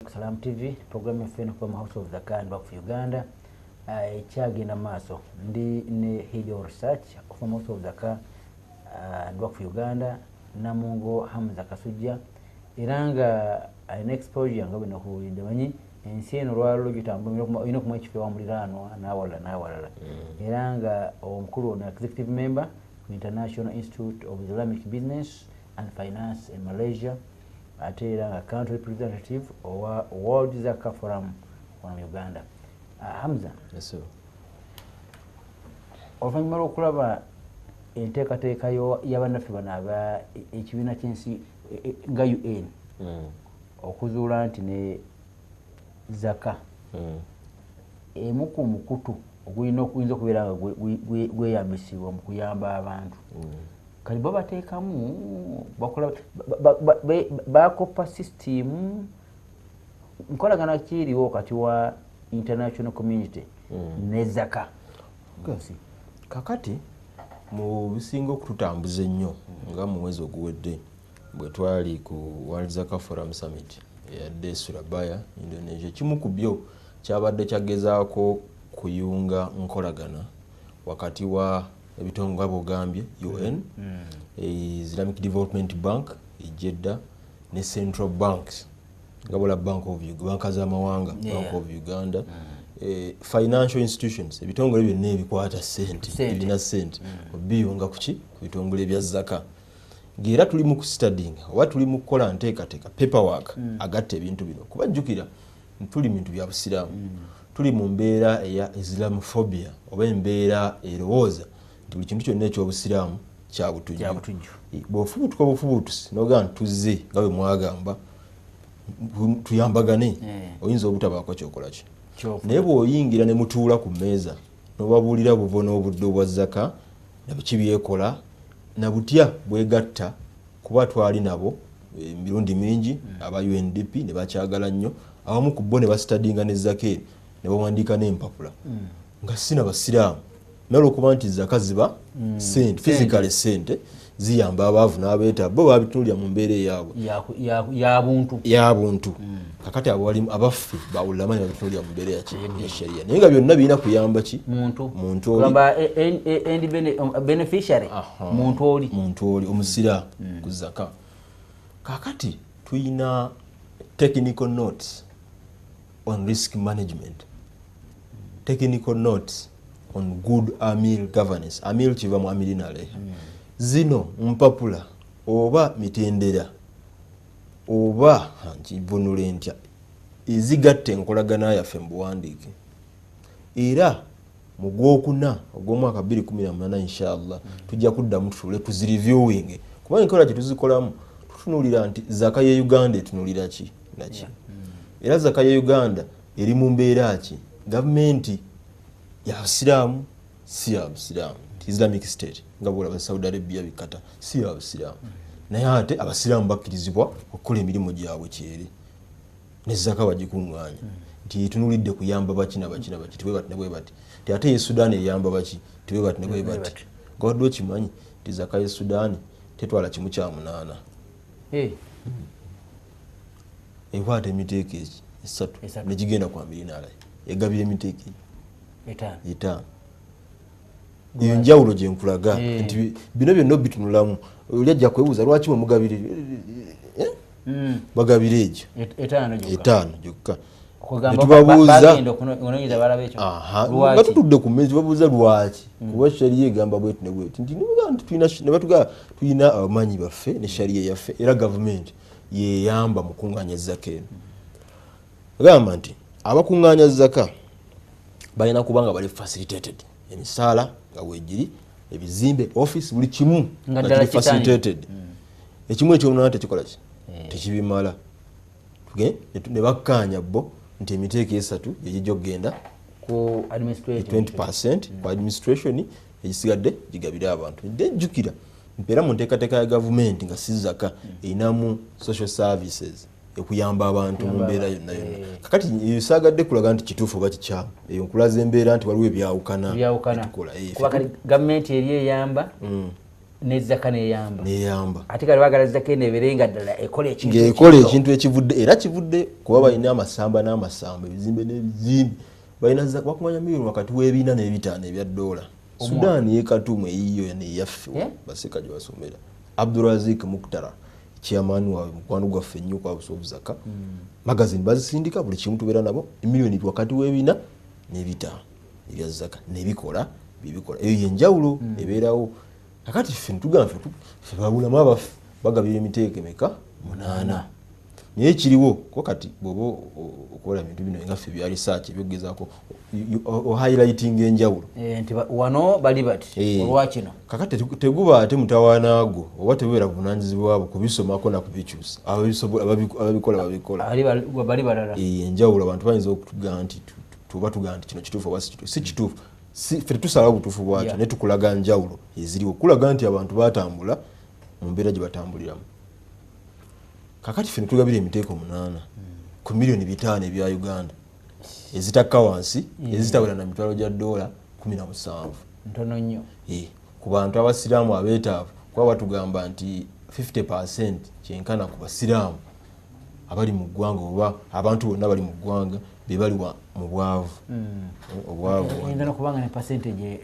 Salam TV program yaffe from House of Zaka and Bank of Uganda ekyagenda maaso ndi ne Head of Research from House of Zaka and Bank of Uganda Namungo Hamza Kasujja iranga an exposure nga bino kuwulidde manyi ensi eno lwalo gitambula ino kumwe ekifo wa muliraanwa n'awalala iranga omukulu ono executive member ku International Institute of Islamic Business and Finance in Malaysia ate iranga country representative of World Zaka Forum from Uganda. Hamza, yes sir. Oluvannyuma lw'okulaba enteekateeka y'abannaffe bano aba ekibiina ky'ensi nga UN okuzuula nti ne Zaka emu ku mukutu oguyinza okubeera nga gweyambisibwa mu kuyamba abantu kali bo bateekamu bakopa system nkolagana kiriwo kati wa international community ne Zaka kakati mu bisinga okututambuza ennyo nga mu mwezi oguwedde bwe twali ku World Zaka Forum Summit yadde Surabaya, Indonesia. Kimu ku byo kyabadde kyagezaako kuyunga nkolagana wakati wa ebitongole bwogambye UN, Islamic Development Bank, Jeddah ne Central Banks, Gabola Bank of Uganda, Banka z'amawanga, Bank of Uganda, financial institutions, ebitongole byonna ebikwata sente, ebina sente, biyunga kuki ku bitongole bya Zaka. Ng'era tuli mu studying, oba tuli mu kukola nteekateeka paperwork agatta ebintu bino. Kubajjukira tuli bintu bya Busiraamu, tuli mu mbeera eya Islamophobia oba embeera erowooza nti buli kintu kyonna eky'Obusiraamu kya butujju. Bw'ofubutuka obufubutusi n'ogaa tuzze nga bwe mwagamba tuyambagane, oyinza obutabaako kyokola ki. Naye bw'oyingira ne mutuula ku mmeeza n'obabuulira buvo n'obudde obwa Zaka na biki byekola na butya bwegatta kuba twali nabo emirundi mingi aba UNDP ne bakyagala nnyo abamu ku bo ne bastudinga ne Zaka ne bawandiika n'empapula nga sina Basiraamu naye olw'okuba nti Zaka ziba sente, physically sente ziyamba abaavu n'abeetaavu bo babitunulira mu mbeera eyaabwe y'abuntu kakati abo bali abaffe bawulira manyi babitunulira mu mbeera ya sharia naye nga byonna birina kuyamba ki muntu beneficiary muntu oli omusira ku Zaka. Kakati tuyina technical notes on risk management, technical notes on good amil governance. Amil kiva mu amirinale zino mpapula oba mitendera oba nkivunula ntya ezigatta enkolagana yaffe mu buwandiike era mu Gwokuna ogw'omwaka 2018 inshallah tujja kuddamu tutule tuzireviewing kubanga enkola gye tuzikolamu tutunulira nti Zaka ye Uganda etunulira ki naki era Zaka ye Uganda eri mu mbeera ki gavumenti ya Busiraamu si ya Busiraamu, Islamic State nga bwolaba Saudi Arabia bikata si ya Busiraamu naye ate Abasiraamu bakkirizibwa okukola emirimu gyabwe kyeri ne Zaka bagikuŋŋaanya nti etunulidde kuyamba baki na baki tibwe bati ne bwe bati ti ate ye Sudan eyamba baki tibwe bati ne bwe bati goddo okimanyi nti Zaka ye Sudan tetwala kimu kya 8 ekwata emiteeko esatu negigenda ku amirinala egabira emiteeko etaano eyo njawulo gye nkulaga nti bino byonna bitunulamu oli ajja kwebuuza lwaki mwe mugabire bagabira egyo etaano gyokka netubabuuza nga tutudde ku mmezi tubabuuza lwaki kuba sharia egamba bwetu ne bwetu nti nebatugaa tulina abamanyi baffe ne sharia yaffe era gavumenti yeyamba mu kuŋŋaanya Zaka eno agamba nti abakuŋŋaanya Zaka balina kubanga bali facilitated emisaala nga weegiri ebizimbe office buli kimu nga kiri facilitated ekimu ekyomunaana tekikola ki tekibimala ne bakkaanya bo nti emiteeko esatu gyegijja okugenda ku 20% ku administration egisigadde gigabire abantu ejjukira mpeera mu nteekateeka ya gavumenti nga si Zaka erinamu social services ekuyamba abantu mu mbeera yonna yonna kakati esaagadde kulaga nti kituufu oba kikyamu eyo nkulaza embeera nti waliwo ebyawukana kuba kali gavumenti eri eyamba nezaka neyamba ate kale bagala zaka neberenga ddala ekola ekintu ekivudde era kivudde kuba balina amasamba n'amasamba ebizimbe n'ebizimbe balina wakumanya milioni wakati w'ebina n'ebitaano ebya dola. Sudan yekatumu eyiyo neyaffe baseka gye basomera. Abdulazik Muktara chairman wa mukwano gwaffe nnyo kwa busovu zaka magazine bazisindika buli kimu tubeera nabo emilioni wakati w'ebina n'ebitaano ebya zaka nebikola bibikola eyo yenjawulo ebeerawo. Kakati ffe ntugamba ffe babulamu abaffe bagabira emiteeko emeka 8 naye kiriwo ko kati bwoba okola ebintu bino nga ffe bya research ebyogezaako highlighting enjawulo nti wano bali bati olwakino kakati teguba ate mutawaanaago oba tebeera buvunaanyizibwa bwabo kubisomako na kubikyusa ababikola bali balala enjawulo abantu bayinza okutugamba nti tuba tugamba nti kino kituufu oba si kituufu ffe tusalawo butuufu bwakyo naye tukulaga njawulo eziriwo kulaga nti abantu batambula mu mbeera gye batambuliramu. Kakati ffe netugabira emiteeko 8 ku milioni 5 ebya Uganda ezitakka wansi ezitawera na mitwalo gya dola 17 ntono nnyo ku bantu abasiraamu abeetaavu kuba batugamba nti 50% kyenkana ku basiraamu abali mu ggwanga oba abantu bonna bali mu ggwanga be bali mu bwavu endala kubanga ne percentage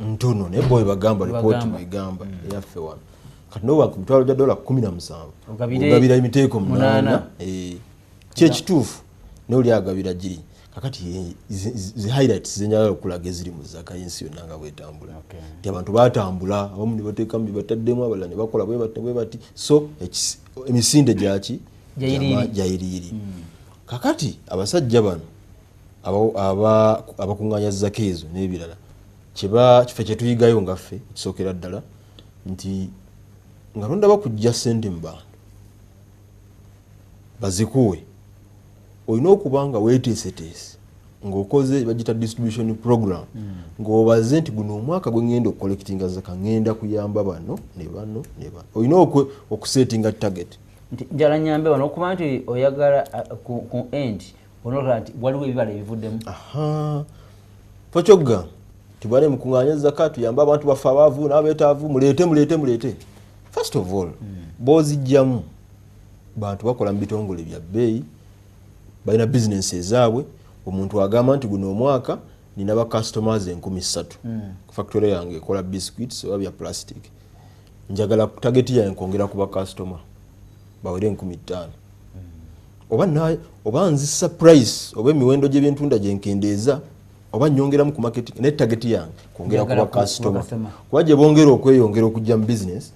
ntono naye bwe bagamba report bwegamba eyaffe wano kati noba ku mitwalo gya dola 17 ogabira emiteeko 8 kyekituufu naye oli agabira giri. Kakati zi highlights zenjagala okulaga eziri mu zaka y'ensi yonna nga bwetambula nti abantu batambula abamu ne bateekamu bye bataddemu abalala ne bakola bwe bati so emisinde gyaki gyayiriiri. Kakati abasajja bano abakuŋŋaanya zaka ezo n'ebirala kiffe kyetuyigayo nga ffe kisookera ddala nti nga londa bakujja ssente mu bantu bazikuwe olina okuba nga weeteeseteese ng'okoze bagita distribution program ng'obaze nti guno omwaka gwe ngenda okucollectinga zaka ngenda kuyamba bano ne bano ne bano. Olina okusetinga target nti njala nyambe wano okuba nti oyagala ku end onola nti waliwo ebibala ebivuddemu tokyogga tibale mukuŋŋaanya zaka tuyamba abantu baffe abaavu n'abeetaavu muleete. First of all bozijjamu bantu bakola mu bitongole bya bbeeyi balina bizinesi ezaabwe. Omuntu agamba nti guno omwaka nina ba customers 3,000 ku factory yange ekola biscuits oba bya plastic njagala target yange kwongera ku ba customer bawere 15,000 oba nzisa price oba emiwendo gy'ebyentunda gye nkendeeza oba nyongeramu ku marketing ne target yange kwongera ku ba customer kuba gye bongera okweyongera okujja mu business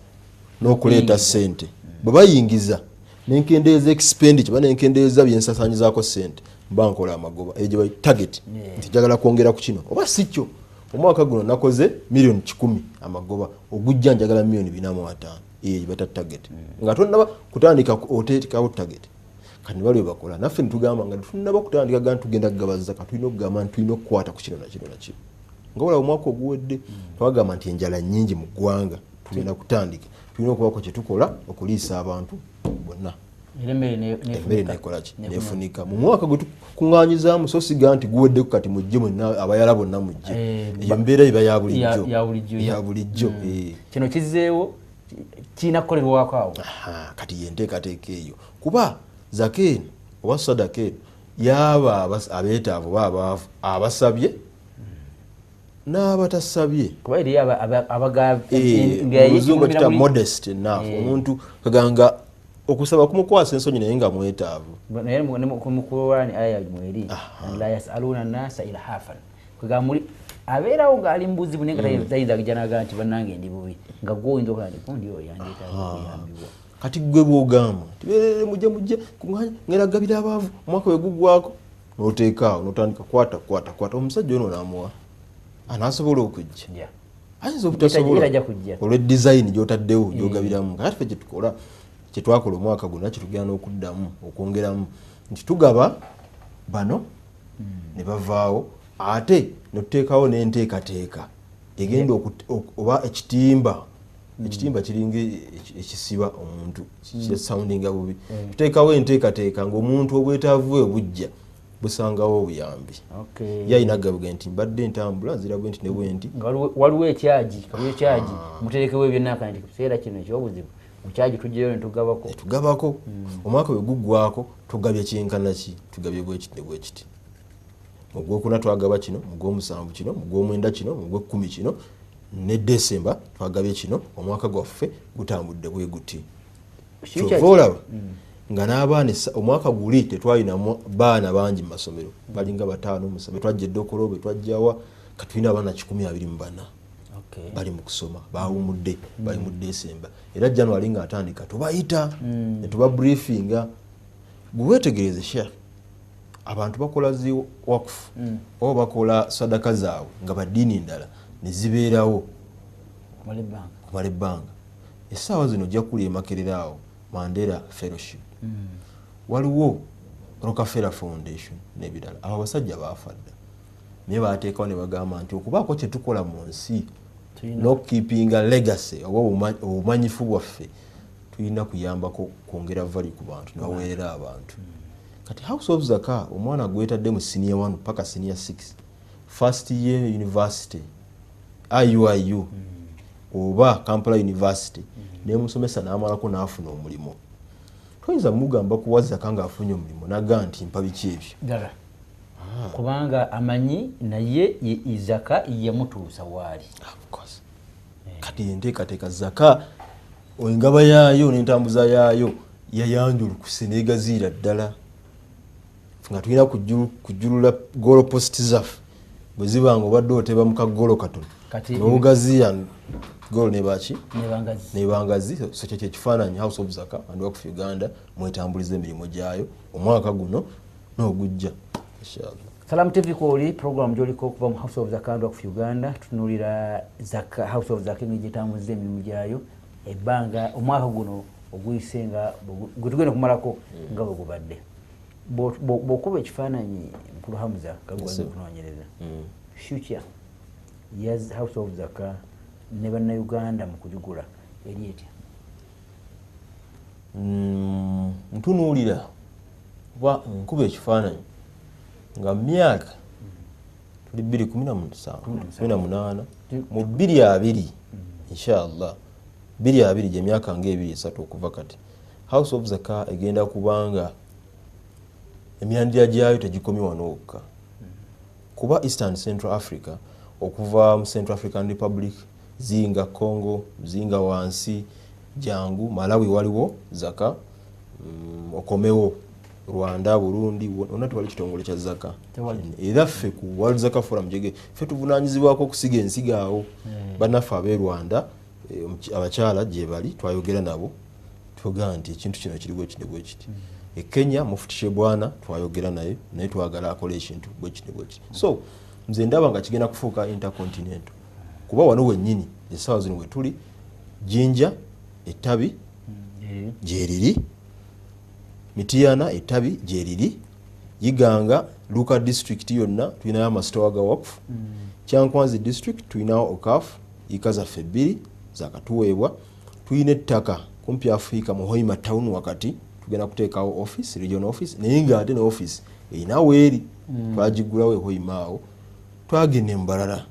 n'okuleeta ssente bwe bayingiza nenkendeeza expenditure banenkendeeza byensasanyizaako ssente mba nkola amagoba eyo gye bayi target nti njagala kwongera ku kino oba si kyo omwaka guno nakoze milioni 10 amagoba ogujja njagala milioni 4.5 eyo gye bata target nga tonnaba kutandika oteekawo target kati ne bali bakola naffe nitugamba nga tunnaba kutandika gana tugenda kugabaza ka tulina okugamba nti tulina okukwata ku kino na kino na kino nga wala omwaka oguwedde twagamba nti enjala nnyingi mu ggwanga tugenda kutandika tulina okubako kye tukola okuliisa abantu bonna emmere nekolaki nefunika mu mwaka gwe tukuŋŋaanyizaamu so siga nti guweddeku kati mujje mwenna abayala bonna mujje eyo mbeera eba ya bulijjo kino kizzeewo kirina kukolerwako awo kati yenteekateeka eyo kuba zaka eno oba sadaka eno yaaba abeetaavu oba abaavu abasabye n'abatasabye kuba eriyo oluzungu kita modest enough omuntu kaganga okusaba kumukwasa ensonyi naye nga mwetaavu naye mukurani aya mweri la yasaluna nasa ilhafan kagamba muri abeerawo ng'ali mbuzi bune nga tayinza kujanaga nti bannange ndi bubi nga gwe oyinza okulaba nti gundi oyo yandeeta kuyambibwa kati gwe bw'ogamba tibeerere mujje kuŋŋaanya ngeragabira abaavu omwaka we guggwako n'oteekaawo n'otandika kwata omusajja ono n'amuwa anasobola okujja ayinza obutasobola olw'edizayini gy'otaddewo gy'ogabiramu kati ffe kyetukola kyetwakola omwaka guno kyetugenda n'okuddamu okwongeramu nti tugaba bano ne bavaawo ate netuteekawo n'enteekateeka egenda oba ekitimba kiringa ekisiba omuntu soundinga bubi tuteekawo enteekateeka ng'omuntu obwetaavu bwe bujja busangawo obuyambi. Yalina gabuge nti mbadde ntambula nzirabwe nti ne bwenti waliwo ekyaji muterekewo byonna kandi kiseera kino ekyobuzibu mukyaji tujjeyo netugabako omwaka bwe guggwako tugabye kyenkana ki tugabye bwekiti ne bwekiti mu gwokuna twagaba kino mu gw'omusanvu kino mu gw'omwenda kino mu gw'ekkumi kino ne December twagabye kino omwaka gwaffe gutambudde bwe guti kyova olaba nga n'abaana omwaka guli tetwalinamu baana bangi mu masomero balinga 5 musabbe twajja eddokolo bwe twajjawa katulina abaana 124 bali mu kusoma bawumudde bali mu December era January nga atandika tubayita ne tuba briefinga buwetegereze Sheikh abantu bakola zi wakfu oba bakola sadaka zaabwe nga baddiini ndala ne zibeerawo kumala ebbanga essaawa zino ojja kuli emakereraawo Mandela Fellowship waliwo Rockefeller Foundation n'ebirala abo abasajja baafadda naye baateekawo ne bagamba nti okubaako kye tukola mu nsi n'okukeepinga legacy oba obumanyifu bwaffe tulina kuyambako kwongera vali ku bantu n'aweerera abantu kati House of Zaka omwana gwetadde mu senior 1 paka senior 6 first year university IUIU oba Kampala University nemusomesa n'amalako n'afuna omulimu toyinza mugamba kuwaza kanga afunye omulimu naga nti mpa biki ebyo ddala kubanga amanyi naye Zaka yamutuusa waali kati enteekateeka Zaka engaba yaayo n'entambuza yaayo yayanjulukuse neegaziira ddala nga tulina kujjulula golo post zaffe bwe zibanga obadde oteba mu kagolo katono n'obugaziya golo nebangazi so kyekyo ekifaananyi House of Zaka and Work for Uganda mwetambuliza emirimu gyayo omwaka guno n'ogujja inshallah. Salam TV kwoli program joliko kuva mu House of Zaka and Work for Uganda tutunulira Zaka House of Zaka ngitambuliza emirimu gyayo ebbanga omwaka guno oguyisenga gutugenda kumalako nga bwe gubadde bokuba ekifaananyi mukulu Hamza kagwanyi kunoonyereza future yes House of Zaka ne bannayuganda mu kujugula eri etya ntunuulira kuba nkuba ekifaananyi nga myaka tuli 2017 mu 2020 inshallah 2020 gye myaka nga 2-3 okuva kati House of Zaka egenda kubanga emyandira gyayo tegikomye wano wokka kuba Eastern Central Africa okuva mu Central African Republic zinga Congo zinga wansi jangu Malawi waliwo Zaka okomewo Rwanda Burundi ona tewali kitongole kya Zaka era ffe ku World Zaka Forum jege ffe tuvunaanyizibwako okusiga ensiga awo bannaffe ab'e Rwanda abakyala gye bali twayogera nabo tugaa nti ekintu kino kiriwo ekitebwe ekiti Kenya Mufti Bwana twayogera naye twagala akole ekintu bwe kitebwe ekiti so nze ndaba nga kigenda kufuuka intercontinental kuba wano wennyini essaawa zino we tuli Jinja ettabi gyeriri Mitiana ettabi gyeriri Iganga Luka district yonna tulinayo amasitowa ga wakfu Kyankwanzi district tulinayo okafu ikaza febbiri zakatuweebwa tulina ettaka kumpi Afrika mu Hoima town wakati tugenda kuteekawo office regional office naye nga ate ne office erinawo eri twagigulawo Hoimaawo twagenda embalala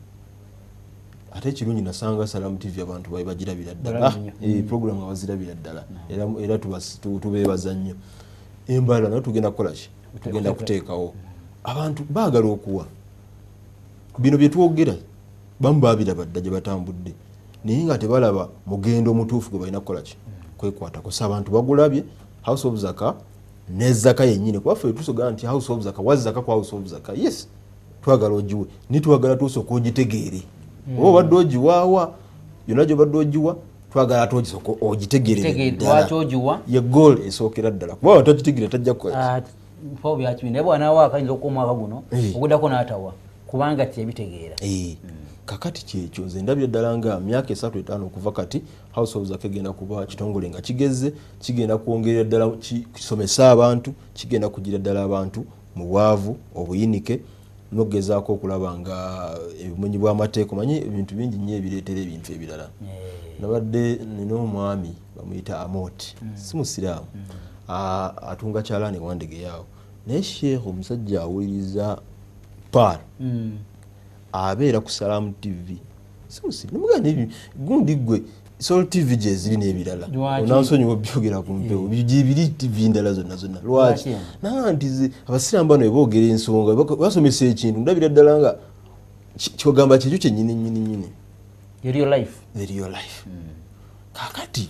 ate ekirungi nasanga Salam TV abantu babe bagirabira ddala program abazirabira ddala era tubeebaza nnyo embalala nayo tugenda kukola ki tugenda kuteekawo abantu baagala okuwa bino bye twogera bamu baabiraba dda gye batambudde naye nga tebalaba mugendo omutuufu gwe balina kukola ki kwekwatako so abantu bagulabye House of Zaka ne Zaka yennyini kuba ffe tusoga nti House of Zaka was Zaka kwa House of Zaka yes twagala ogiwe nitwagala tusoka ogitegeere oba obadde ogiwaawa yonna gy'obadde ogiwa twagala ate ogitegeere lwaki ogiwa ye goal esookera ddala kuba watagitegeera tajja kukola mpo byakibindi naye bw'anaawa akayinza okuwa omwaka guno oguddako n'atawa kubanga tiyabitegeera kakati kyekyo nze ndabye ddala nga myaka 3-5 okuva kati House of Zaka egenda kuba kitongole nga kigeze kigenda kwongerera ddala kisomesa abantu kigenda kugira ddala abantu mu bwavu obuyinike n'okugezaako okulaba nga ebimenyi bw'amateeka manyi ebintu bingi nnyo ebireetera ebintu ebirala nabadde nina omwami bamuyita Amoti si musiraamu atunga kyalaani wandege yaawo naye sheekh omusajja awuliriza par abeera ku Salamu TV simusi nemugana gundi gwe Soul TV gye ziri n'ebirala onansonyiwa byogera ku mpewo biri TV ndala zonna lwaki nanti abasiraamu bano boogera ensonga basomesa ekintu ndabira ddala nga kyogamba kyekyo kyennyini the real life. Kakati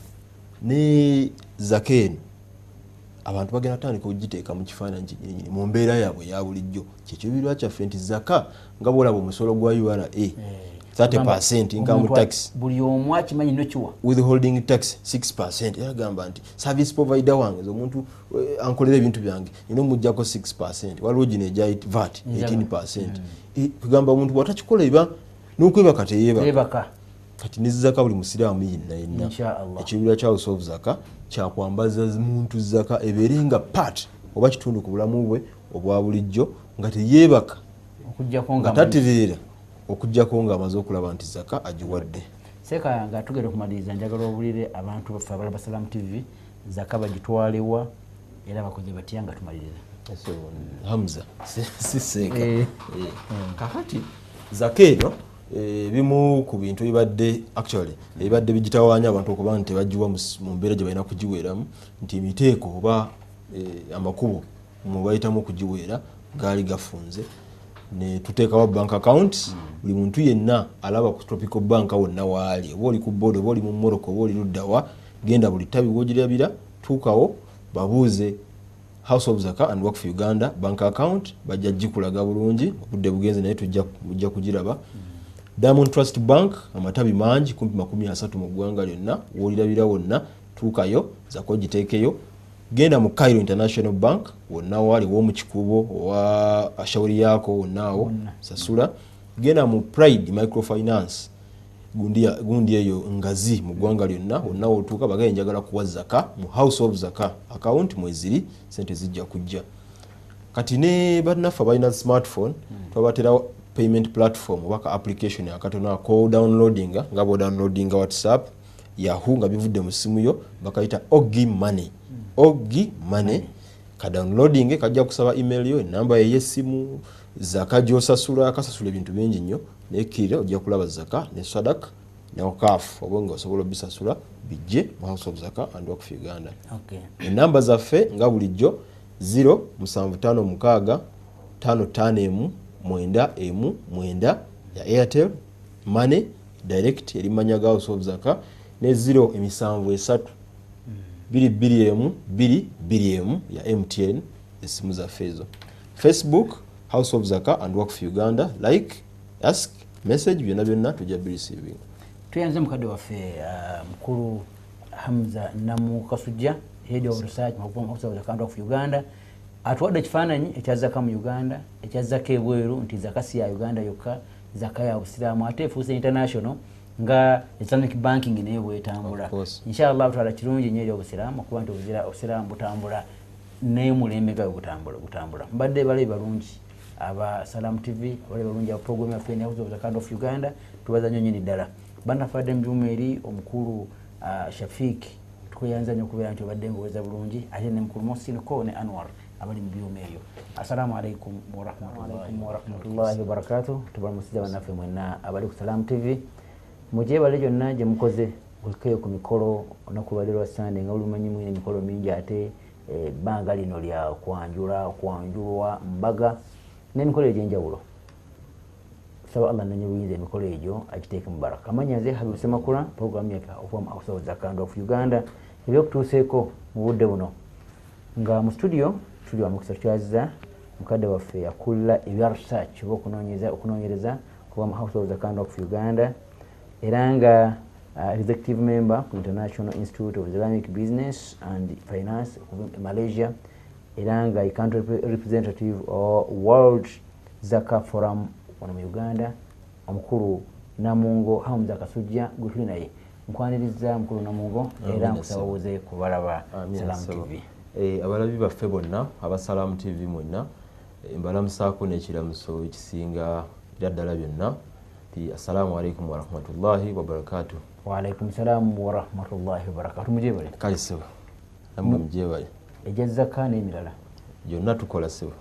ne Zakeno abantu bagenda tandika okugiteeka mu kifaananyi kyennyini mu mbeera yaabwe ya bulijjo kyekiruubirirwa kyaffe nti zaka nga bwolaba omusolo gwa URA 30% income tax buli omu akimanyi nokiwa withholding tax 6% yagamba nti service provider wange omuntu ankolera ebintu byange ino mujjako 6% waliwo gino eja VAT 18%. Kugamba omuntu bwatakikola iba n'okwebaka teyeebaka kati nezaka buli musiraamu yenna ekiruubirirwa kya House of Zaka kyakwambaza muntu zaka ebeerenga part oba kitundu ku bulamu bwe obwa bulijjo nga teyeebaka nga tatereera okujjako nga amaze okulaba nti zaka agiwadde. Seeka nga tugenda okumaliriza njagala obulire abantu baffe abalaba Salamu TV zaka bagitwalewa era bakoze batya nga tumaliriza. Hamza si seeka kakati zaka eno bimu ku bintu ebibadde bigitawaanya abantu okuba nti tebagiwa mu mbeera gye balina kugiweeramu nti emiteeko oba amakubo mu bayitamu okugiweera gaali gafunze ne tuteekawo bank account buli muntu yenna alaba ku Tropical Bank wonna waali oba oli ku board oba oli mu Morocco oba oli luddawa genda buli ttabi w'ogirabira tuukawo babuuze House of Zaka and Waqf Uganda bank account bajja gikulaga bulungi obudde bugenze naye tujja kugiraba. Diamond Trust Bank amatabi mangi kumpi 30 mu ggwanga lyonna w'olirabira wonna tuukayo zako giteekeyo. Genda mu Cairo International Bank wonna wali wo mu kikubo owa ashauri yako wonnaawo sasula. Genda mu Pride Microfinance gundi eyo ngazi mu ggwanga lyonna wonna otuuka bagaye njagala kuwa zaka mu House of Zaka account mweziri sente zijja kujja. Kati ne bannaffe balina smartphone twabatera payment platform oba application akatona ko downloadinga nga bo downloadinga WhatsApp Yahoo nga bivudde mu simu yo bakayita Ogi Money ka downloading kajja kusaba email yo enamba y'essimu zaka gyosasula kasasula ebintu bingi nnyo nekirira ojja kulaba zaka ne sadaka ne wakaf obonga osobola bisasula bijje mu House of Zaka and Waqf Uganda. Enamba zaffe nga bulijjo 07556 559 ya Airtel Money direct erimanya ga House of Zaka ne 073 2 ya MTN esimu za fezo. Facebook House of Zaka and Waqf Uganda, like, ask, message byonna tujja receiving. Tuyanze mukadde waffe mukulu Hamza Namukasujja head of research mu House of Zaka and Waqf Uganda atuwadde ekifaananyi ekya zaka mu Uganda ekya zaka ebweru nti zaka si ya Uganda yokka zaka ya Busiraamu ate efuuse international nga Islamic banking nayo bwetambula. Inshallah tutwala kirungi nnyo eby'Obusiraamu kuba nti Obusiraamu butambula naye mulembe ga gutambula. Mbadde bale balungi aba Salamu TV bale balungi aba program yaffe ne House of Zaka and Waqf Uganda tubaza nnyo nnyini ddala. Bannafadde Mjumeri omukulu Shafiq tukuyanza nnyo okubeera nti obadde ng'oweza bulungi ate ne mukulu Mohsin Ko ne Anwar abali mu byuma ebyo. Assalamu alaikum warahmatullahi wabarakatuh. Tubalamusizza bannaffe mwenna abali ku Salamu TV mujye bale gyonna gye mukoze okukeyo ku mikolo olunaku lwali lwa Sunday nga olumanyi mwine emikolo mingi ate ebbanga lino lya kwanjulwa mbaga n'emikolo egy'enjawulo. Saba Allah nanyo buyinza emikolo egyo agiteeke mu baraka. Amannya nze Habib Semakula programu yaffe okuva mu House of Zaka and Waqf Uganda ebyokutuuseeko mu budde buno nga mu studio amukisa tukyazza mukadde waffe yakulira ebya research oba okunoonyereza kuva mu House of Zaka and Waqf Uganda era nga executive member ku International Institute of Islamic Business and Finance Malaysia era nga country representative of World Zaka Forum wano mu Uganda. Omukulu Namungo Hamza Kasujja gwe naye nkwaniriza mukulu Namungo era nkusababuze kubalaba Salamu TV. Abalabi baffe bonna aba Salamu TV mwenna mbalamusaako n'ekiramuso ekisinga ddala byonna ti assalamu alaikum wa rahmatullahi wa barakatuh. Wa alaikum salam wa rahmatullahi wa barakatuh. Mujebale kaliseba namwe mujebale ejja zaka n'emirala Jonna tukola sebo.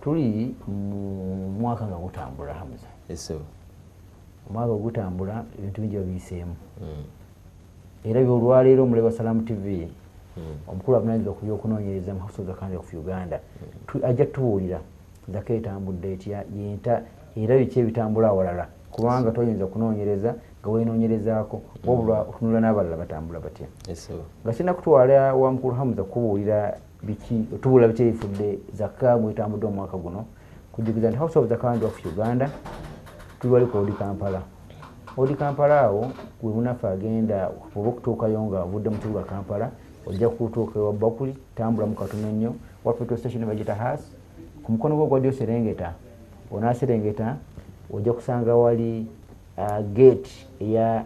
Tuli mu mwaka nga gutambula Hamza. Esebo. Omwaka gutambula ebintu bingi babiseemu. Era byolwaleero muleba Salamu TV. Omukulu avunaanyizibwa ku byokunoonyereza mu House of Zakka of Uganda. Ajja tubuulira Zakka etambudde etya yenta era biki ebitambula awalala. Kubanga toyinza kunoonyereza nga weenoonyerezaako wabula otunula n'abalala batambula batya. Nga sina kutwala wa mukulu Hamza kubuulira biki tubuulira biki ebifudde Zakka mwetambudde omwaka guno kujukiza nti House of Zakka of Uganda tuli wali ku Odi Kampala. Odi Kampala awo we munafa agenda oba okutuukayo nga avudde mu kibuga Kampala ojja kutuuka ewa Bakuli tambula mu katono nnyo wa petrol station bagita Haas ku mukono gwo gwa Serengeta onaaserengeta ojja kusanga wali gate eya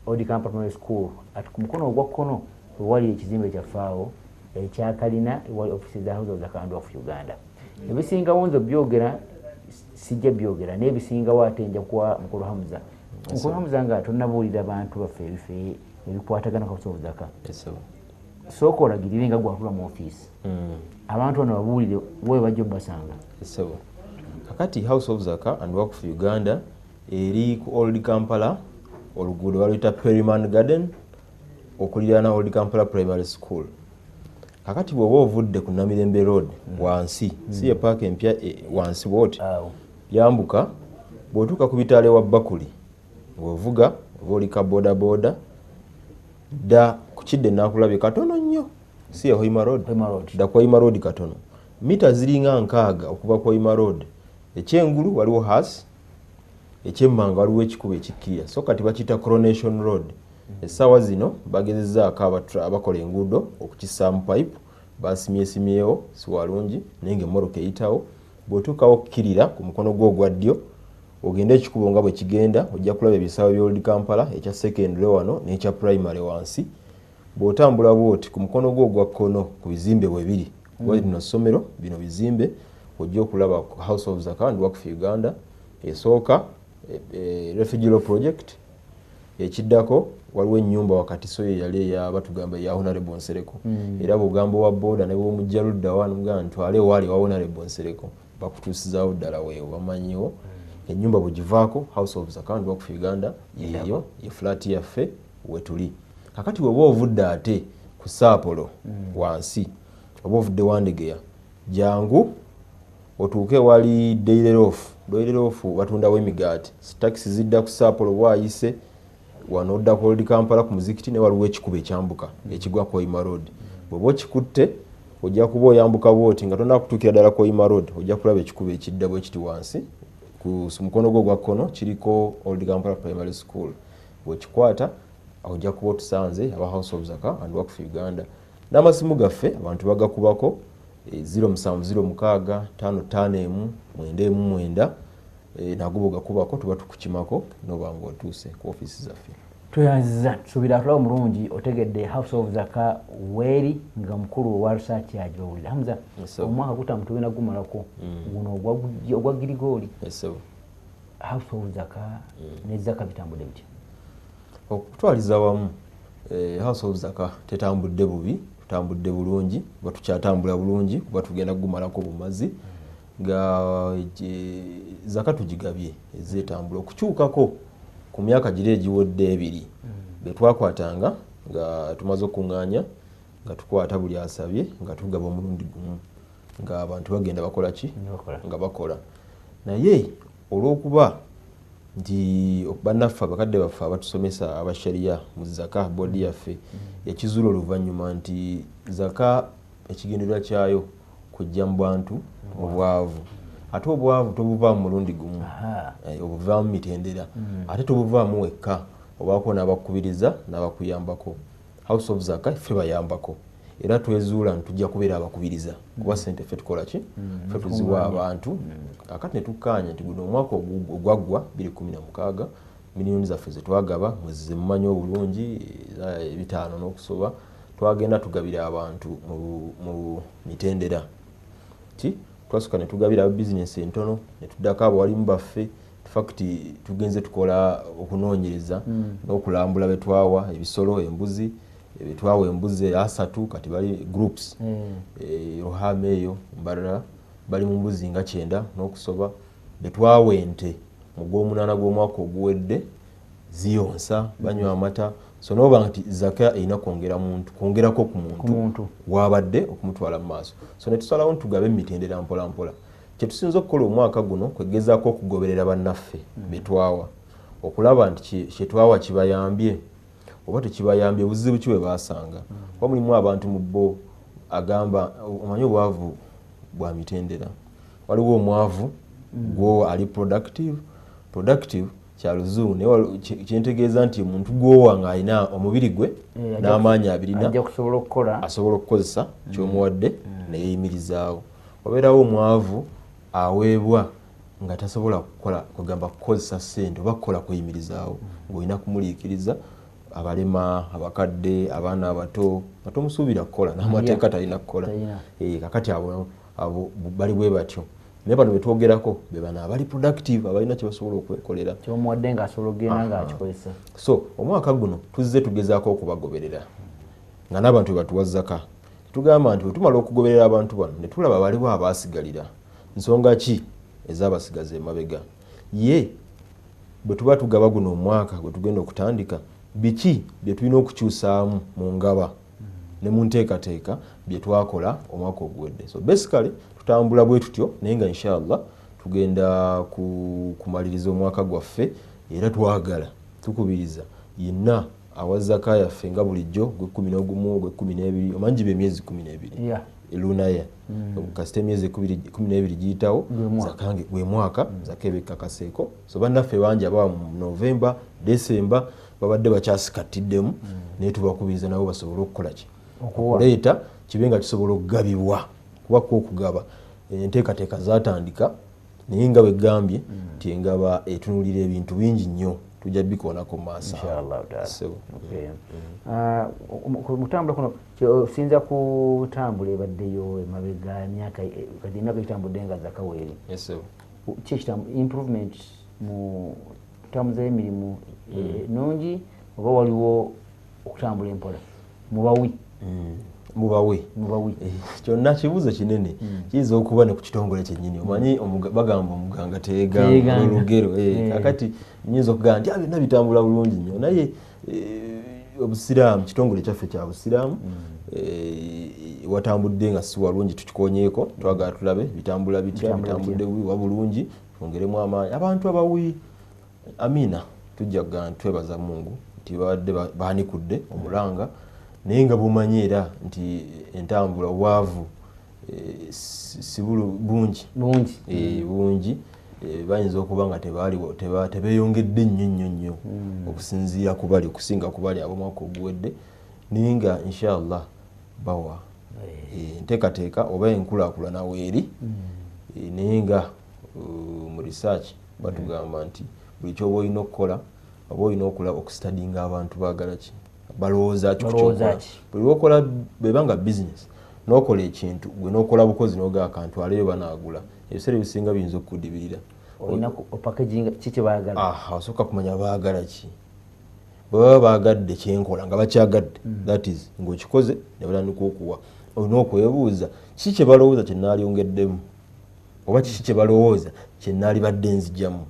Odi Kampala Primary School ati ku mukono ogwa kkono wali ekizimbe kyafaawo ekyakalina wali office za House of Zakka of Uganda. Ebisingawo nzo byogera sijja byogera n'ebisingawo ate nja kuwa mukulu Hamza. Mukulu Hamza nga tonnabuulira abantu baffe ebife ebikwatagana House of Zakka. Sooka olagirire nga gwatula mu office. Abantu bano babuulire we bajja basanga. Kakati House of Zakka and Work for Uganda eri ku Old Kampala oluguudo baluyita Perryman Garden okuliraana Old Kampala Primary School. Kakati bw'oba ovudde ku Namirembe Road wansi si ye paaka empya wansi bw'oti yambuka bw'otuuka ku bitaala ewa Bakuli ng'ovuga oba oli ka boda boda dda ku kidde naakulabye katono nnyo si ye Hoima Road dda ku Hoima Road katono mita ziringa 6 okuva ku Hoima Road. Ekyengulu waliwo Haas, ekyemmanga waliwo ekikubo ekikkirira so kati bakiyita Coronation Road. Essaawa zino bagezezzaako abakola enguudo okukissaamu pipe basimyesimyewo si walungi naye ng'emmoroka eyitawo bw'otuukawo okkirira ku mukono gwo ogwa ddyo ogenda ekikubo nga bwe kigenda ojja kulaba ebisaawe by'Old Kampala ekya secondary wano n'ekya primary wansi. Bw'otambula bw'oti ku mukono gwo ogwa kkono ku bizimbe bwe biri kuba lino ssomero bino bizimbe ojja okulaba House of Zakka and Work for Uganda esooka refugee law project ekiddako waliwo ennyumba wakati so yali eyabatugamba ya Honorable Nsereko era bw'ogamba wa boda ne bw'omujja ludda wano mugamba ntwale wali wa Honorable Nsereko bakutuusizaawo ddala weewo bamanyiwo ennyumba bwegivaako House of Zakka and Work for Uganda yeeyo ye flat yaffe wetuli. Kakati bw'oba ovudde ate ku Saapolo wansi oba ovudde Wandegeya jangu otuuke wali Daily Loaf batundawo emigaati takisi zidda ku Saapolo bwayise wano odda ku Old Kampala ku muzikiti ne waliwo ekikubo ekyambuka ekigwa ku Hoima Road. Bw'oba okikutte ojja kuba oyambuka bwoti nga tonnakutuukira ddala ku Hoima Road ojja kulaba ekikubo ekidda bwe kiti wansi ku mukono gwo ogwa kkono kiriko Old Kampala Primary School. Bw'okikwata ojja kuba otusanze aba House of Zakka and Work for Uganda. N'amasimu gaffe abantu bagakubako 0706 551 919 nago bwogakubako tuba tukukimako noba ng'otuuse ku ofiisi zaffe. Tweyanziza tusuubira atulawo mulungi otegedde House of Zakka weeri nga mukulu wa research yagibawulira. Hamza omwaka gutamu tugenda gumalako guno ogwa Girigooli. House of Zakka ne Zakka bitambudde bitya? Okutwaliza wamu House of Zakka tetambudde bubi tutambudde bulungi batukyatambula bulungi kuba tugenda kugumalako bumazi nga Zakka tugigabye ezeetambula okukyukako ku myaka giri egiwedde ebiri betwakwatanga nga tumaze okuŋŋaanya nga tukwata buli asabye nga tugaba omulundi gumu nga abantu bagenda bakola ki nga bakola naye olw'okuba nti bannaffe abakadde baffe abatusomesa abashariya mu Zakka boodi yaffe yakizuula oluvannyuma nti Zakka ekigendererwa kyayo kujja mu bantu obwavu ate obwavu tobuvaamu mulundi gumu obuvaamu mitendera ate tobuvaamu wekka obaako n'abakubiriza n'abakuyambako. House of Zakka ffe bayambako era twezuula ntujja kubeera abakubiriza kuba ssente ffe tukola ki ffe tuziwa abantu. Kakati ne tukkaanya nti guno omwaka ogwaggwa 2016 miliyoni zaffe ze twagaba mwezi mumanyi obulungi 5 n'okusoba twagenda tugabira abantu mu mitendera ti twasooka ne tugabira bizinesi entono ne tuddako abo walimu baffe fakiti tugenze tukola okunoonyereza n'okulambula betwawa ebisolo embuzi betwawa embuzi 3 kati bali groups Rohame eyo Mbarara bali mu mbuzi nga 9 n'okusoba betwawa ente mu gw'omunana gw'omwaka oguwedde ziyonsa banywa amata so noba nti zaka ina kwongerako ku muntu wabadde okumutwala mu maaso so ne tusalawo tugabe emitendera mpola mpola kye tusinza okukola omwaka guno kwegezaako okugoberera bannaffe betwawa okulaba nti kyetwawa kibayambye oba tekibayambye buzibu ki bwe baasanga kuba mulimu abantu mu bo agamba omanyi obwavu bwa mitendera waliwo omwavu gwo ali productive kyaluzungu naye kyentegeeza nti omuntu gwowa ng'alina omubiri gwe n'amaanyi abirina asobola okukozesa kyomuwadde neyeyimirizaawo wabeerawo omwavu aweebwa nga tasobola kukola kugamba kukozesa ssente oba kukola kweyimirizaawo ng'olina kumuliikiriza abalema abakadde abaana abato nga tomusuubira kukola n'amateeka talina kukola kakati abo bali bwe batyo naye bano betwogerako be bano abali productive abalina kye basobola okwekolera kyomuwadde ng'asobola okugenda ng'akikozesa so omwaka guno tuzze tugezaako okubagoberera nga n'abantu bwe batuwa zaka tugamba nti bwe tumala okugoberera abantu bano ne tulaba baliwo abaasigalira nsonga ki ez'abasigaza emabega ye bwe tuba tugaba guno omwaka gwe tugenda okutandika biki bye tulina okukyusaamu mu ngaba ne mu nteekateeka bye twakola omwaka oguwedde so basically tutambula bwe tutyo naye nga inshallah tugenda kumaliriza omwaka gwaffe era twagala tukubiriza yenna awazaka yaffe nga bulijjo gwe 11 gwe 12 omanyi emyezi 12 elunaya kasita emyezi 12 giyitawo zakange gwe mwaka zakebe kakaseeko so bannaffe bangi abawa mu November December babadde bakyasikatiddemu naye tubakubiriza nabo basobole okukola ki okuleeta kibe nga kisobola okugabibwa kuba okugaba enteekateeka zatandika naye nga bwe gambye nti engaba etunulira ebintu bingi nnyo tujja bikoonako mu maaso mutambula kuno sinza kutambula ebaddeyo emabega emyaka gitambudde nga zakaweeri ki improvement mu kutambuza emirimu nungi oba waliwo okutambula empola mubawe kyonna kibuuzo kinene kiyinza okuba ne ku kitongole kyennyini omanyi bagamba omuganga teegamba olugero kakati nyinza okugamba nti byonna bitambula bulungi nnyo naye obusiraamu kitongole kyaffe kya busiraamu watambudde nga si walungi tukikonyeeko twagala tulabe bitambula bitya bitambudde wa bulungi twongeremu amaanyi abantu abawi amina tujja kugamba twebaza Mungu nti babadde baanikudde omulanga naye nga bumanyi era nti entambula obwavu si bungi bayinza okuba nga tebeyongedde nnyo okusinziira kubali okusinga kubali ab'omwaka oguwedde naye nga inshallah bawa enteekateeka oba enkulaakulana weeri naye nga mu research batugamba nti buli kyoba olina okukola oba olina okustadinga abantu baagala ki balowooza kyokola buli lwokola bwebanga business n'okola ekintu gwe n'okola bukozi n'ogaa akantu aleyo banaagula ebiseera ebisinga biyinza okukudibirira olina opackaging kiki baagala osooka kumanya baagala ki bwe baba baagadde kyenkola nga bakyagadde that is ng'okikoze ne batandika okuwa olina okwebuuza kiki kye balowooza kye naalyongeddemu oba kiki kye balowooza kye naalibadde nzijjamu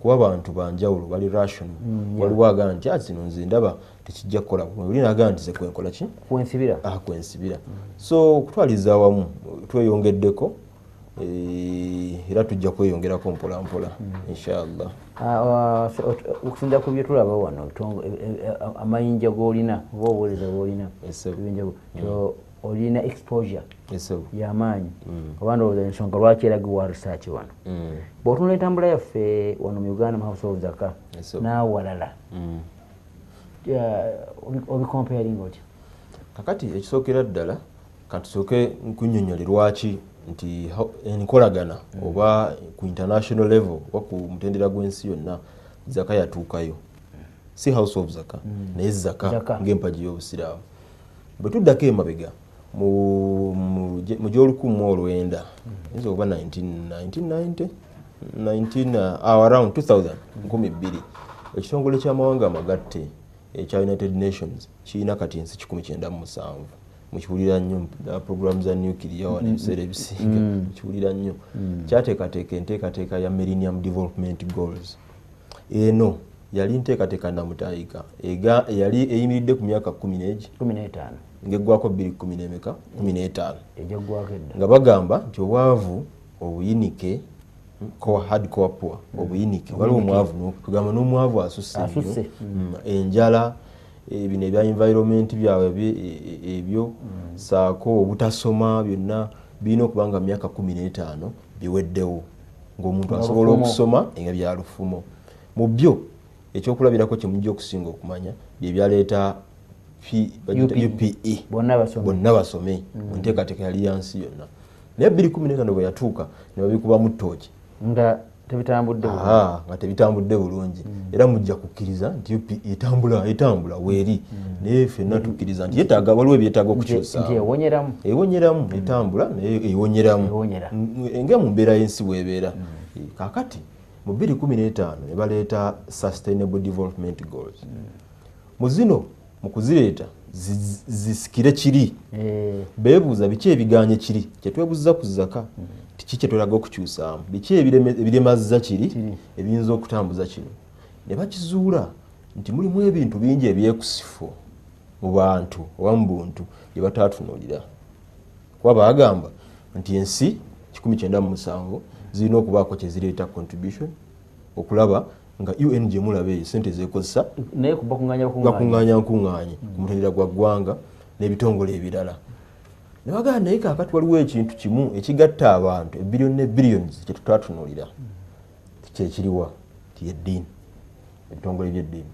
kuba abantu banjawulo bali rational waliwo agamba nti kino nze ndaba tekijja kukola oli nagamba nti ze kwenkola ki kwensibira so okutwaliza awamu tweyongeddeko era tujja kweyongerako mpola mpola inshallah okusinza ku byetulaba wano amayinja g'olina oba obuweereza bw'olina olina exposure y'amaanyi oba ndowooza ensonga lwaki eragibwa research wano bw'otunula entambula yaffe wano mu Uganda mu House of Zaka n'awalala obicomparing otya kakati ekisookera ddala katusooke nkunnyonnyola lwaki nti enkolagana oba ku international level oba ku mutendera gw'ensi yonna zaka yatuukayo si House of Zaka naye zaka ng'empagi y'obusiraamu bwe tuddako emabega mu gy'olukumi yinza okuba 1990 around 2000 ekitongole ky'amawanga amagatte ekya United Nations kirina kati ensi 197 mukiwulira nnyo programu za nuclear wano ebiseera ebisinga mukiwulira nnyo kyateekateeka enteekateeka ya Millennium Development Goals. Eno yali nteekateeka namutayika yali eyimiridde ku myaka 15 ng'eggwako 2015 nga bagamba nti obwavu obuyinike hardcore poor obuyinike waliwo omwavu tugamba n'omwavu asusse enjala bino ebya environment byabwe ebyo saako obutasoma byonna birina okubanga myaka 15 biweddewo ng'omuntu asobola okusoma nga byalufumo mu byo ekyokulabirako kye mujja okusinga okumanya bye byaleeta UPE bonna basome mu nteekateeka yali yansi yonna naye 2015 bwe yatuuka ne babikubamu ttooki nga tebitambudde bulungi era mujja kukkiriza nti UPE etambula weeri naye ffenna tukkiriza nti yeetaaga waliwo ebyetaaga okukyusa ewonyeramu etambula naye ewonyeramu nga mu mbeera y'ensi bw'ebeera kaakati mu 2015 ne baleeta Sustainable Development Goals mu zino mu kuzireeta zisikire kiri beebuuza biki ebiganye kiri kyetwebuuza ku zaka kiki kyetweraga okukyusaamu biki ebiremazza kiri ebiyinza okutambuza kino ne bakizuula nti mulimu ebintu bingi ebyekusifu mu bantu oba mu buntu bye batatunuulira kuba bagamba nti ensi 197 zirina okubaako kyezireeta contribution okulaba nga UN gye mulaba eyo sente zekozesa naye bakunganya ku mutendera gwa ggwanga n'ebitongole ebirala ne bagamba naye kaakati waliwo ekintu kimu ekigatta abantu billions kye tutatunuulira kyekiriwa ti eddiini ebitongole by'eddiini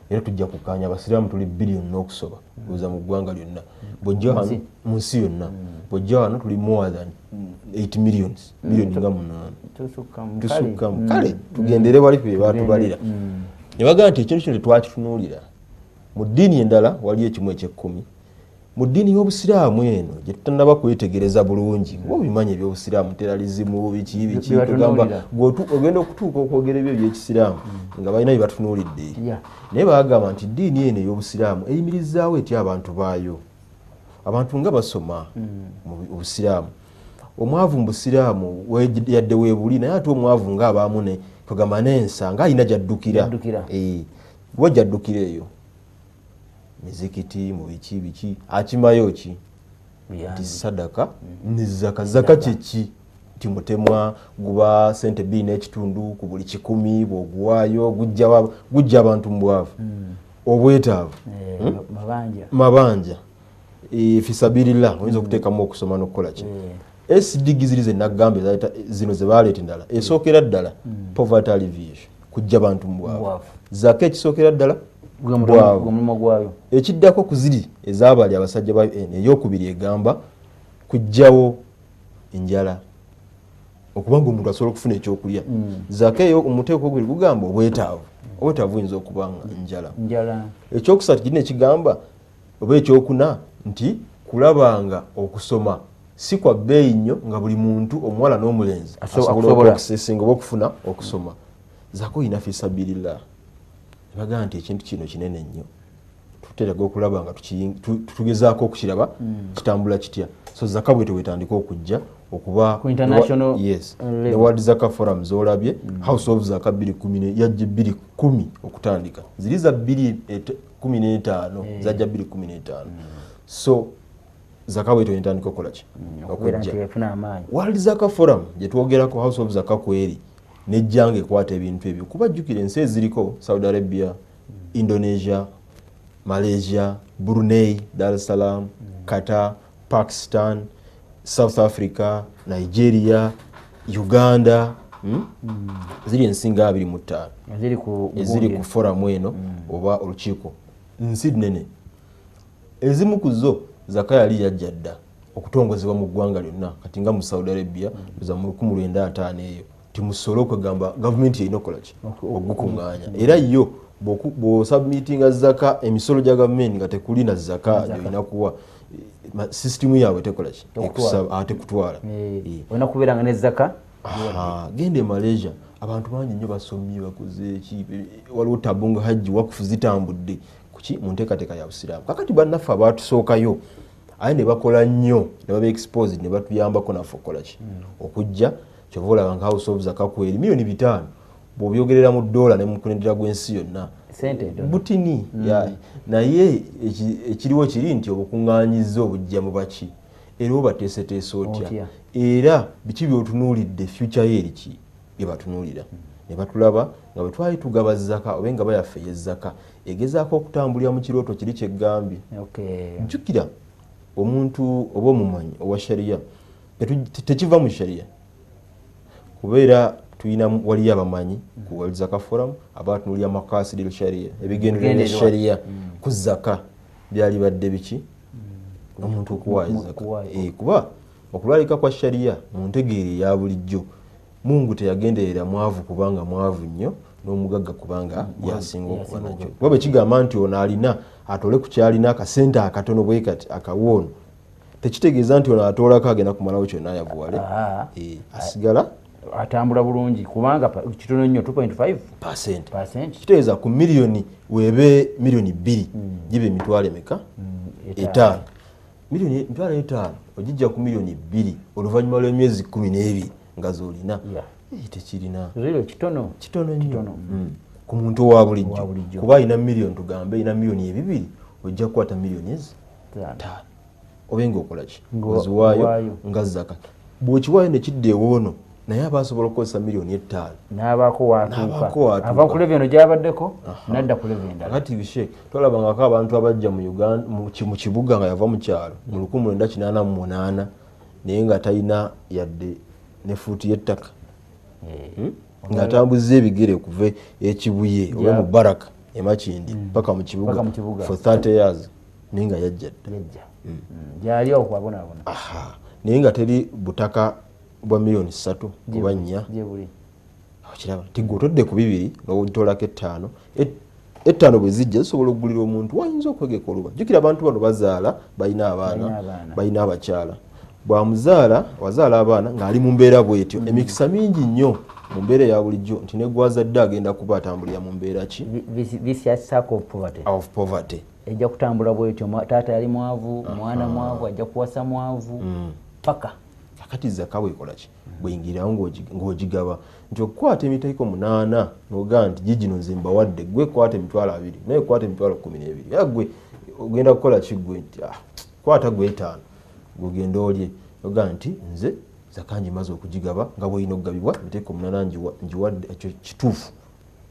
era tujja kukkaanya abasiraamu tuli billion n'okusoba kuza mu ggwanga lyonna bw'ojja wano mu nsi yonna bw'ojja wano tuli more than 8 millions nga 8 tusukkamu kale tugendere wali bye batubalira ne bagamba nti ekintu kino tetwakitunuulira mu ddiini endala waliyo ekimu eky'ekkumi mu ddiini y'obusiraamu eno gye tutannaba kwetegereza bulungi kuba obimanyi ebyobusiraamu teralizimu biki tugamba ogenda okutuuka okwogera ebyo ebyekisiraamu nga balina bye batunuulidde naye bagamba nti ddiini eno ey'obusiraamu eyimirizaawo etya abantu baayo abantu nga basoma mu busiraamu omwavu mu busiraamu yadde weebuli naye ate omwavu ng'abaamu ne tugamba n'ensa ng'alina gy'addukira wa gy'addukira eyo mizikiti mu biki akimayo ki nti sadaka ne zaka kyeki nti mutemwa guba sente 2.5 ku buli 100 bw'oguwaayo gujja abantu mu bwavu obwetaavu mabanja fisabilillah oyinza okuteekamu okusoma n'okukola ki SDG ziri ze naggambe zino ze baleeta endala esookera ddala poverty alleviation kujja bantu mu bwavu zaka ekisookera ddala ekiddako ku ziri ez'abaali abasajja ba UN ey'okubiri egamba kujjawo enjala okubanga omuntu asobola okufuna ekyokulya zaka eyo omuteeko oguli gugamba obwetaavu oyinza okubanga njala ekyokusatu kirina ekigamba oba ekyokuna nti kulabanga okusoma si kwa bbeeyi nnyo nga buli muntu omuwala n'omulenzi asobola okusesinga oba okufuna okusoma zaka oyina fisabilillah bagamba nti ekintu kino kinene nnyo tuteraga okulaba nga tugezaako okukiraba kitambula kitya so zaka bwe tewetandika okujja okuba ne World Zaka Forum zolabye House of Zaka 2010 yajja 2010 okutandika ziri za 2015 zajja 2015 so zaka bwe tewetandika okukola ki okujja World Zaka Forum gye twogerako House of Zaka kweri nejjange ekwata ebintu ebyo kuba jjukira ensi eziriko Saudi Arabia, Indonesia, Malaysia, Brunei, Dar es Salaam, Qatar, Pakistan, South Africa, Nigeria, Uganda, ziri ensi nga 25 eziri ku forum eno oba olukiiko nsi nnene ezimu ku zo zaka yali yajja dda okutongozebwa mu ggwanga lyonna kati nga mu Saudi Arabia za mu 1955 eyo timusolo okugamba gavumenti erina okukola ki okukuŋŋaanya era yo bw'osubmitinga zaka emisolo gya gavumenti nga tekuli na zaka gy'olina kuwa sisitimu yaabwe tekola ki ate kutwala olina kubeeranga ne zaka genda e Malaysia abantu bangi nnyo basomye bakoze eki waliwo tabunga hajji wakufu zitambudde kuki mu nteekateeka ya busiraamu kakati bannaffe abaatusookayo aye ne bakola nnyo ne baba exposed ne batuyambako naffe okukola ki okujja kyova olaba nga House of Zakah kweri milioni 5 bw'obyogerera mu ddoola ne mu mukulembera gw'ensi yonna butini naye ekiriwo kiri nti obukuŋŋaanyiza obujja mu baki era obateeseteese otya era biki by'otunuulidde future ye eriki bye batunuulira ne batulaba nga bwe twali tugaba zaka oba nga bayaffe yezzaka egezaako okutambulira mu kirooto kiri kyeggambye jjukira omuntu oba omumanyi owa shariya tekiva mu shariya kubeera tulina waliyo abamanyi ku World Zakah Forum abatunuulira maqasid shariya ebigendererwa bya shariya ku zaka byali badde biki omuntu okuwaayo zaka kuba okulwalika kwa shariya mu ntegeero ya bulijjo Mungu teyagenderera mwavu kubanga mwavu nnyo n'omugagga kubanga yasinga okuba nakyo kuba bwe kigamba nti ono alina atole ku kyalina akasente akatono bwe kati akawoono tekitegeeza nti ono atoolako agenda kumalawo kyonna yavuwale asigala atambula bulungi kubanga kitono nnyo 2.5% kitegeeza ku miliyoni weebe miliyoni 2 gibe emitwalo emeka 5 miliyoni emitwalo 5 ogijja ku miliyoni 2 oluvannyuma lw'emyezi 12 nga zolina tekirina kitono nnyo ku muntu owa bulijjo kuba alina miliyoni tugambe alina miliyoni 2 ojja kukwata miliyoni 5 obenga okola ki oziwaayo nga zaka bw'okiwaayo ne kidda ewoono naye abasobola okukozesa miliyoni 5 n'abaako watuuka ava ku leve eno gy'abaddeko n'adda ku leve endala kati bishe tolabangako abantu abajja mu Uganda mu kibuga nga yava mu kyalo mu 1988 naye nga talina yadde ne fuuti y'ettaka ng'atambuza ebigere okuva ekibuye oba mu baraka emakindi paka mu kibuga for 30 years naye nga yajja gyali okwabonaabona naye nga teri butaka bwa miliyoni 3 oba 4 kiraba tigwe otodde ku 2 n'otolako 5 bwe zijja zisobola okugulira omuntu wayinza okwegeka oluba jjukira abantu bano bazaala balina abaana balina abakyala bwamuzaala wazaala abaana ng'ali mu mbeera bwetyo emikisa mingi nnyo mu mbeera eya bulijjo nti ne gwazadde agenda kuba atambulira mu mbeera ki of poverty ejja kutambula bwetyo taata yali mwavu mwana mwavu ajja kuwasa mwavu paka kakati zaka bwekola ki bweyingirawo ng'ogigaba nti okukwata emitaiko 8 n'ogaa nti gigino nze mbawadde gwe kwata emitwalo 2 naye kwata emitwalo 12 era gwe ogenda kukola ki gwe nti kwata gwe 5 gugenda olye ogaa nti nze zaka njimaze okugigaba nga bwolina okugabibwa emitaiko 8 njiwadde ekyo kituufu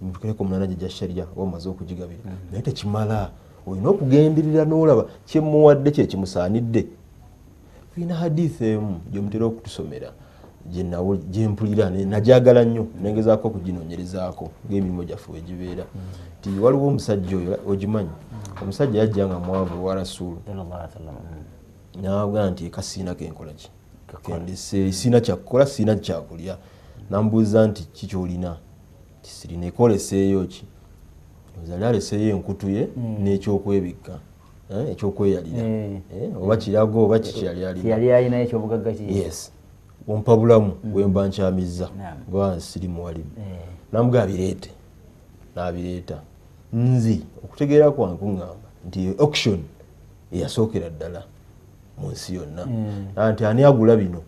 emitaiko 8 gya shariya oba omaze okugigabira naye tekimala olina okugenderera n'olaba kyemuwadde kye kimusaanidde tulina hadithi emu gyomutera okutusomera gyempulira najagala nnyo nengezaako okuginoonyerezaako ng'emirimu gyaffe wegibeera ti waliwo omusajja oyo ogimanyi omusajja yajja nga mwavu wa Rasuulu naga nti kasiina kenkola ki kendese siina kyakukola siina kyakulya nambuuza nti kikyolina tisirina ekoleseeyo ki ozali aleseeyo enkutu ye n'ekyokwebikka ekyokweyalira oba kirago oba kikyali alina ekyobugagga ki yes ompa bulamu bwemba nkyamizza bwa siri muwalimu namuga abireete n'abireeta nzi okutegeera kwange kuŋŋamba nti auction eyasookera ddala mu nsi yonna nti ani agula bino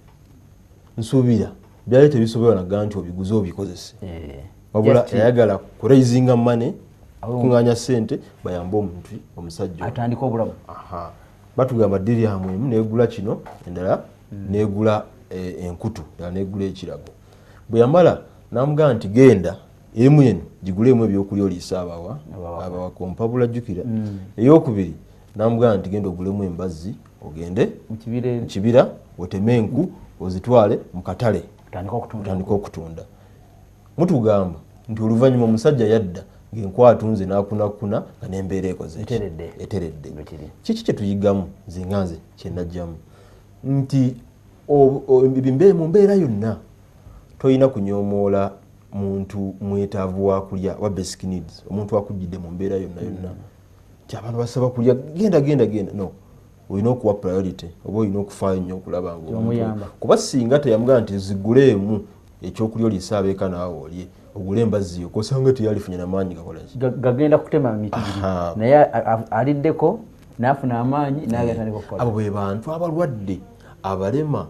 nsuubira byali tebisobola naga nti obiguze obikozese wabula eyagala kuraisinga money kuŋŋaanya ssente bayambe omuntu omusajja atandika obulamu batugamba diryamu emu negula kino endala negula enkutu endala negula ekirago bwe yamala namugamba nti genda emu eno gigulemu ebyokulya oliisa abawakompabula jjukira eyokubiri namugamba nti genda ogulemu embazzi ogende mu kibira oteme enku ozitwale mu katale otandika okutunda mutugamba nti oluvannyuma omusajja yadda ng'enkwatunze n'akunakuna nga n'embeera ekoze eteredde kiki kyetuyigamu nze nga nze kyenajjamu nti mu mbeera yonna tolina kunyoomoola muntu mwetaavu wakulya wa basic needs omuntu akujjidde mu mbeera yonna ti abantu basaba kulya genda no olina okuwa priority oba olina okufaayo nnyo okulaba nga kuba singa teyamugamba nti ziguleemu ekyokulya olisa abeeka naawe olye ogule embazzi yo kosanga teyalifunye n'amaanyi gakolaki gagenda kutema miti naye aliddeko n'afuna amaanyi n'agatandika okukola. Abo be bantu abalwadde abalema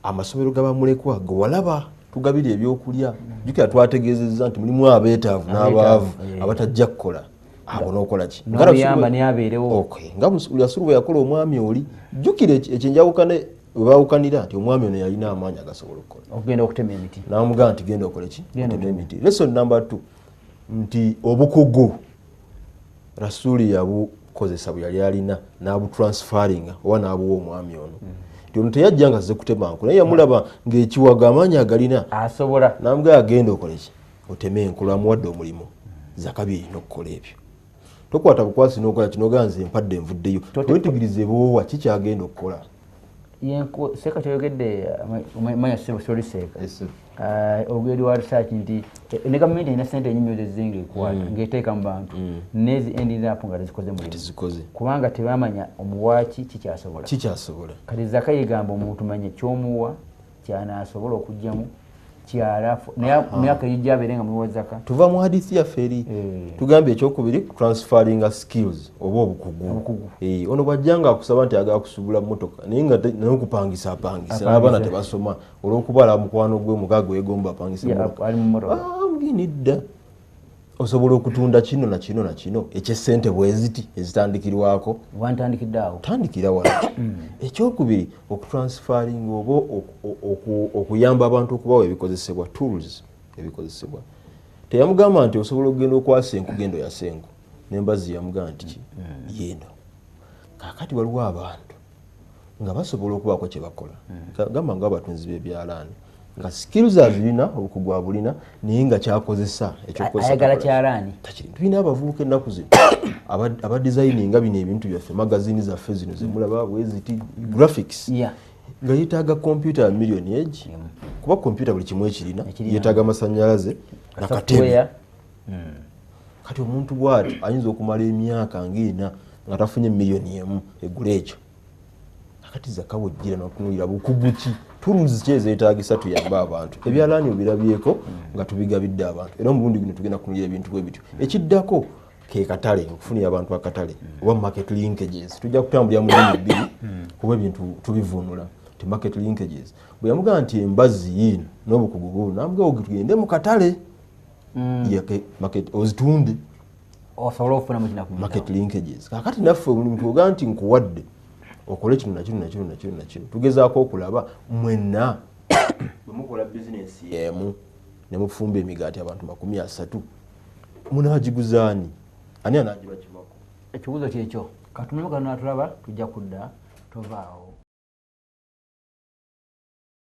amasomero gabamulekwa ge walaba tugabira ebyokulya jukira twategeezezza nti mulimu abeetaavu n'abaavu abatajja kukola abo n'okola ki n'oyamba n'abeerewo. nga Yasulu bwe yakola omwami oli jjukira ekyenjawukane we baawukanira nti omwami ono yalina amaanyi agasobola okukola okugenda okutema emiti n'amugamba nti genda okole ki otema emiti. Lesson number 2 nti obukugu Rasuli yabukozesa bwe yali alina n'abutransferinga oba n'abuwa omwami ono nti ono teyajja nga azze kutema nku naye yamulaba ng'ekiwaga amaanyi agalina asobola n'amugamba agenda okole ki oteme enkulu amuwadde omulimu Zakabi erina okukola ebyo. Tokwata bukwasi n'okola kino ganze empadde envuddeyo wetegirize boowa kikyagenda okukola. Seeka kyayogedde manya sorry Seeka olugeri wa research nti ne gavumenti erina ssente ennyingi zezinga ekwata ng'eteeka mu bantu nezi ending up nga tezikoze mulimu kubanga tebamanya omuwaaki kikyasobola. Kati Zaka yegamba omuntu manya kyomuwa kyanaasobola okugyamu kyalafu naye myaka ejja abeere nga muwa Zaka. Tuva mu hadithi yaffe eri tugambye ekyokubiri transferring skills oba obukugu. Ono bw'ajjanga akusaba nti agala kusubula mmotoka naye nga n'okupangisa n'abaana tebasoma olw'okubala mukwano gwe mukaaga wegomba apangisa mmotoka muginidda osobola okutunda kino na kino na kino ekyessente bweziti ezitandikirwako wantandikiddeawo tandikira waki. Ekyokubiri okutransferring oba okuyamba abantu okubawa ebikozesebwa tools ebikozesebwa. Teyamugamba nti osobola okugenda okwasa enkugendo ya sengo n'embazzi yamugamba nti yeno kaakati waliwo abantu nga basobola okubaako kye bakola gamba nga abatunzi b'ebyalaani nga skills azirina obukugu abulina naye nga kyakozesa ayagala kyalaani tulina abavubuka ennaku zino aba designinga bino ebintu byaffe magazini zaffe zino zemulaba bweziti graphics nga yeetaaga kompyuta ya million egi kuba kompyuta buli kimu ekirina yeetaaga amasannyalaze nakatebe. Kati omuntu bw'ati ayinza okumala emyaka ng'ena nga tafunye miliyoni emu egula ekyo. Kati Zaka wojjira n'okunuulira bukugu ki tools ki ezeetaagisa tuyambe abantu ebyalaani obirabyeko nga tubigabidde abantu era omulundi guno tugenda kunuulira ebintu bwe bityo. Ekiddako ke katale okufunira abantu akatale oba market linkages tujja kutambulira mu bino bbiri kuba ebintu tubivuunula nti market linkages bwe yamugamba nti embazzi yiino n'obukugu buno n'amugamba tugende mu katale market ozitunde osobola okufuna mukina ku market linkages. Kakati naffe omuntu ogamba nti nkuwadde okole kino na kino na kino na kino na kino tugezaako okulaba mwenna bwe mukola bizinensi y'emu ne mufumba emigaati abantu 30 munaagiguzaani ani anaagibakimako. Ekibuuzo kyekyo katunemu kano atulaba tujja kudda tovaawo.